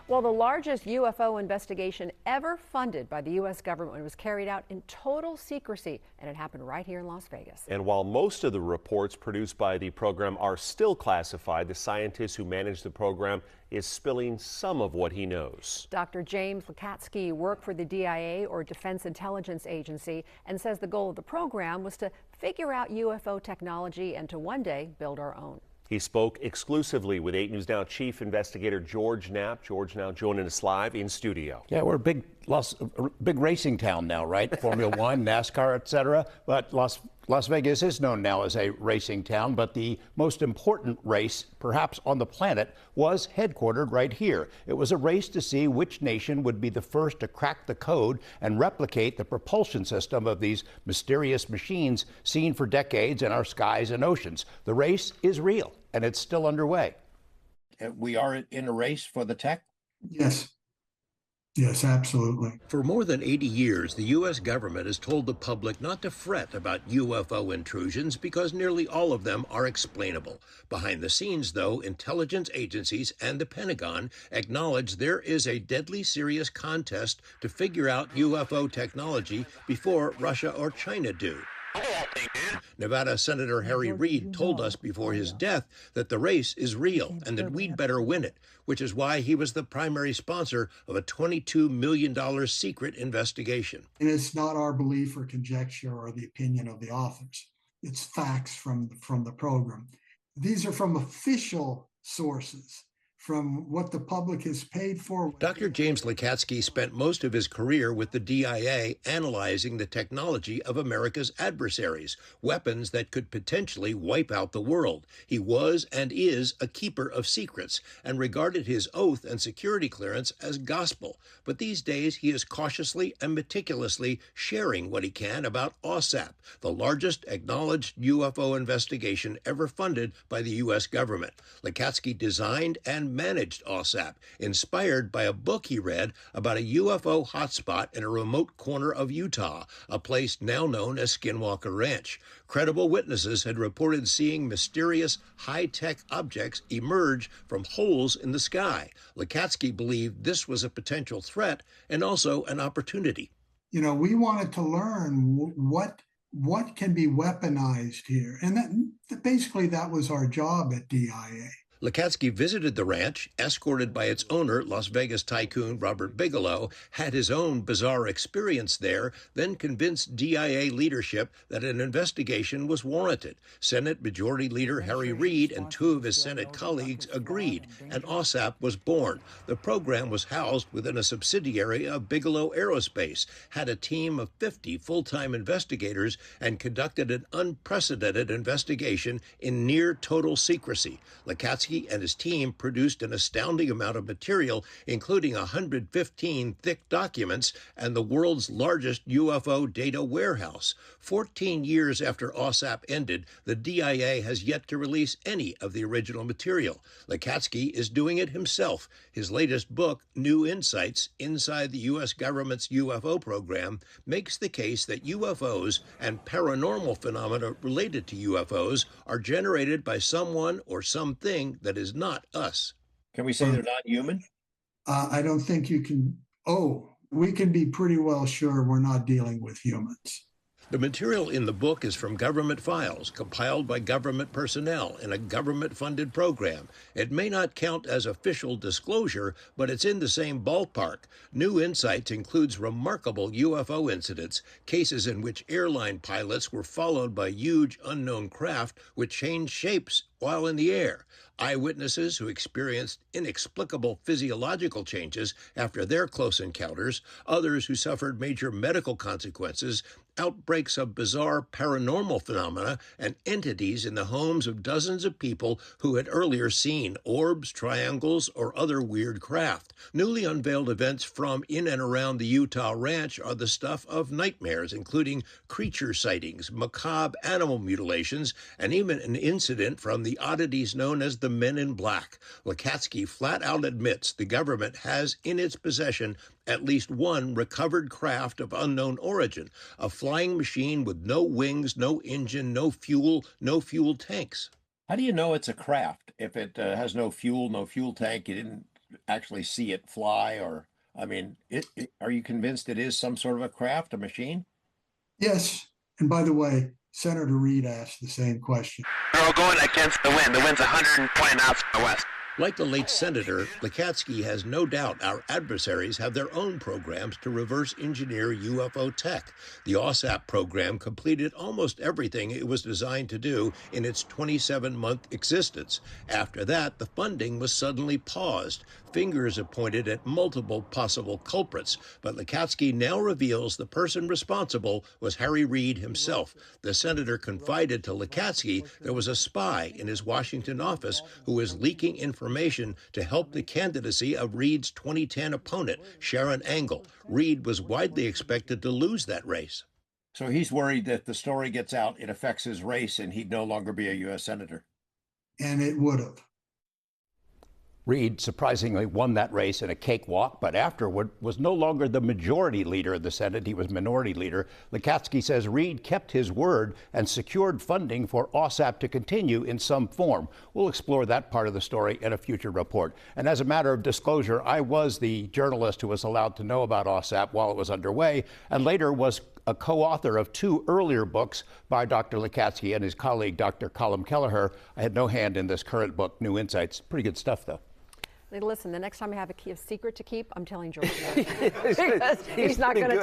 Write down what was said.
Well, the largest UFO investigation ever funded by the U.S. government was carried out in total secrecy, and it happened right here in Las Vegas. And while most of the reports produced by the program are still classified, the scientist who managed the program is spilling some of what he knows. Dr. James Lacatski worked for the DIA, or Defense Intelligence Agency, and says the goal of the program was to figure out UFO technology and to one day build our own. He spoke exclusively with 8 News Now Chief Investigator George Knapp. George now joining us live in studio. Yeah, we're a big racing town now, right? Formula One, NASCAR, etc. But Las Vegas is known now as a racing town, but the most important race, perhaps on the planet, was headquartered right here. It was a race to see which nation would be the first to crack the code and replicate the propulsion system of these mysterious machines seen for decades in our skies and oceans. The race is real, and it's still underway. We are in a race for the tech? Yes. Yes, absolutely. For more than 80 years, the U.S. government has told the public not to fret about UFO intrusions because nearly all of them are explainable. Behind the scenes, though, intelligence agencies and the Pentagon acknowledge there is a deadly serious contest to figure out UFO technology before Russia or China do. Nevada Senator Harry Reid told us before his death that the race is real and that we'd better win it, which is why he was the primary sponsor of a $22 million secret investigation. And it's not our belief or conjecture or the opinion of the authors. It's facts from the program. These are from official sources, from what the public has paid for. Dr. James Lacatski spent most of his career with the DIA analyzing the technology of America's adversaries, weapons that could potentially wipe out the world. He was and is a keeper of secrets and regarded his oath and security clearance as gospel. But these days he is cautiously and meticulously sharing what he can about OSAP, the largest acknowledged UFO investigation ever funded by the U.S. government. Lacatski designed and managed OSAP, inspired by a book he read about a UFO hotspot in a remote corner of Utah, a place now known as Skinwalker Ranch. Credible witnesses had reported seeing mysterious high-tech objects emerge from holes in the sky. Lacatski believed this was a potential threat and also an opportunity. You know, we wanted to learn what can be weaponized here. And basically that was our job at DIA. Lacatski visited the ranch, escorted by its owner, Las Vegas tycoon Robert Bigelow, had his own bizarre experience there, then convinced DIA leadership that an investigation was warranted. Senate Majority Leader Harry Reid and 2 of his Senate colleagues agreed, and OSAP was born. The program was housed within a subsidiary of Bigelow Aerospace, had a team of 50 full-time investigators, and conducted an unprecedented investigation in near total secrecy. Lacatski and his team produced an astounding amount of material, including 115 thick documents and the world's largest UFO data warehouse. 14 years after OSAP ended, the DIA has yet to release any of the original material. Lacatski is doing it himself. His latest book, New Insights Inside the U.S. Government's UFO Program, makes the case that UFOs and paranormal phenomena related to UFOs are generated by someone or something that is not us. Can we say they're not human? I don't think you can. We can be pretty well sure we're not dealing with humans. The material in the book is from government files, compiled by government personnel in a government-funded program. It may not count as official disclosure, but it's in the same ballpark. New Insights includes remarkable UFO incidents, cases in which airline pilots were followed by huge unknown craft which changed shapes while in the air, eyewitnesses who experienced inexplicable physiological changes after their close encounters, others who suffered major medical consequences, outbreaks of bizarre paranormal phenomena, and entities in the homes of dozens of people who had earlier seen orbs, triangles, or other weird craft. Newly unveiled events from in and around the Utah ranch are the stuff of nightmares, including creature sightings, macabre animal mutilations, and even an incident from the oddities known as the Men in Black. Lacatski flat out admits the government has in its possession at least one recovered craft of unknown origin, a flying machine with no wings, no engine, no fuel tanks. How do you know it's a craft if it has no fuel tank? You didn't actually see it fly, or are you convinced it is some sort of a craft, a machine? Yes. And by the way, Senator Reid asked the same question. They're all going against the wind. The wind's 120 knots from the west. Like the late senator, Lakatsky has no doubt our adversaries have their own programs to reverse engineer UFO tech. The OSAP program completed almost everything it was designed to do in its 27-month existence. After that, the funding was suddenly paused. Fingers are pointed at multiple possible culprits, but Lakatsky now reveals the person responsible was Harry Reid himself. The senator confided to Lakatsky there was a spy in his Washington office who was leaking information to help the candidacy of Reid's 2010 opponent, Sharon Angle. Reid was widely expected to lose that race. So he's worried that the story gets out, it affects his race, and he'd no longer be a U.S. senator. And it would have. Reid surprisingly won that race in a cakewalk, but afterward was no longer the majority leader of the Senate. He was minority leader. Lakatsky says Reid kept his word and secured funding for OSAP to continue in some form. We'll explore that part of the story in a future report. And as a matter of disclosure, I was the journalist who was allowed to know about OSAP while it was underway, and later was a co-author of 2 earlier books by Dr. Lakatsky and his colleague, Dr. Colm Kelleher. I had no hand in this current book, New Insights. Pretty good stuff, though. Listen, the next time I have a secret to keep, I'm telling George. Because he's not going to